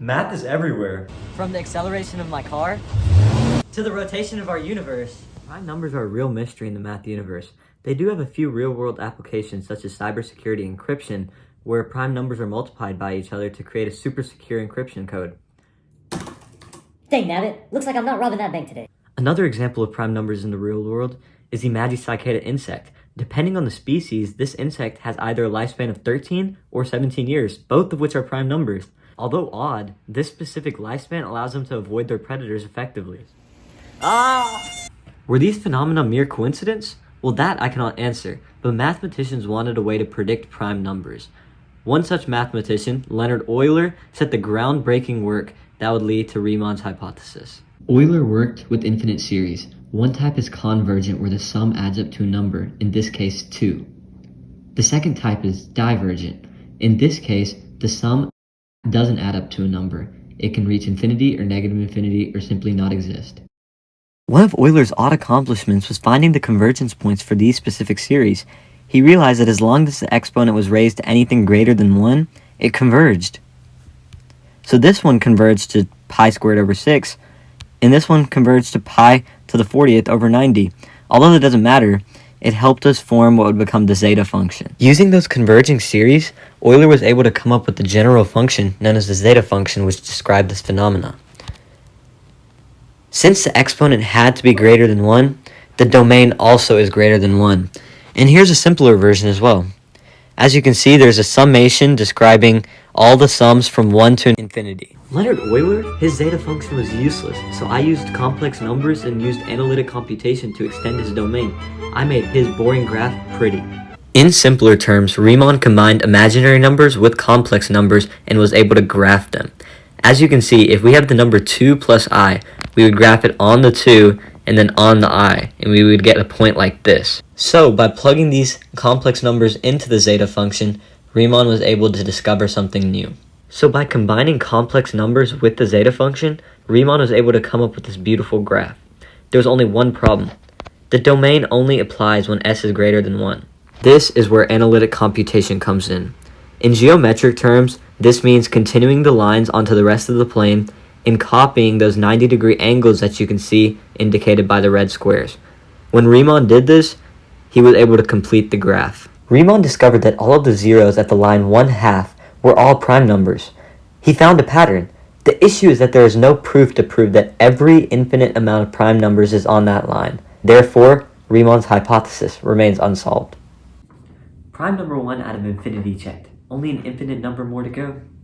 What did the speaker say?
Math is everywhere. From the acceleration of my car to the rotation of our universe. Prime numbers are a real mystery in the math universe. They do have a few real-world applications such as cybersecurity encryption, where prime numbers are multiplied by each other to create a super secure encryption code. Dang nabbit, looks like I'm not robbing that bank today. Another example of prime numbers in the real world is the Magicicada insect. Depending on the species, this insect has either a lifespan of 13 or 17 years, both of which are prime numbers. Although odd, this specific lifespan allows them to avoid their predators effectively. Were these phenomena mere coincidence? Well, that I cannot answer, but mathematicians wanted a way to predict prime numbers. One such mathematician, Leonhard Euler, set the groundbreaking work that would lead to Riemann's hypothesis. Euler worked with infinite series. One type is convergent, where the sum adds up to a number, in this case 2. The second type is divergent. In this case, the sum doesn't add up to a number. It can reach infinity or negative infinity or simply not exist. One of Euler's odd accomplishments was finding the convergence points for these specific series. He realized that as long as the exponent was raised to anything greater than 1, it converged. So this one converged to pi squared over 6, and this one converged to pi to the 40th over 90. Although that doesn't matter, it helped us form what would become the zeta function. Using those converging series, Euler was able to come up with the general function known as the zeta function, which described this phenomena. Since the exponent had to be greater than 1, the domain also is greater than 1. And here's a simpler version as well. As you can see, there's a summation describing all the sums from 1 to infinity. Leonhard Euler, his zeta function was useless, so I used complex numbers and used analytic computation to extend his domain. I made his boring graph pretty. In simpler terms, Riemann combined imaginary numbers with complex numbers and was able to graph them. As you can see, if we have the number 2 plus I, we would graph it on the 2 and then on the I, and we would get a point like this. So, by plugging these complex numbers into the zeta function, Riemann was able to discover something new. So by combining complex numbers with the zeta function, Riemann was able to come up with this beautiful graph. There was only one problem. The domain only applies when s is greater than 1. This is where analytic computation comes in. In geometric terms, this means continuing the lines onto the rest of the plane and copying those 90-degree angles that you can see indicated by the red squares. When Riemann did this, he was able to complete the graph. Riemann discovered that all of the zeros at the line 1/2 were all prime numbers. He found a pattern. The issue is that there is no proof to prove that every infinite amount of prime numbers is on that line. Therefore, Riemann's hypothesis remains unsolved. Prime number 1 out of infinity checked. Only an infinite number more to go.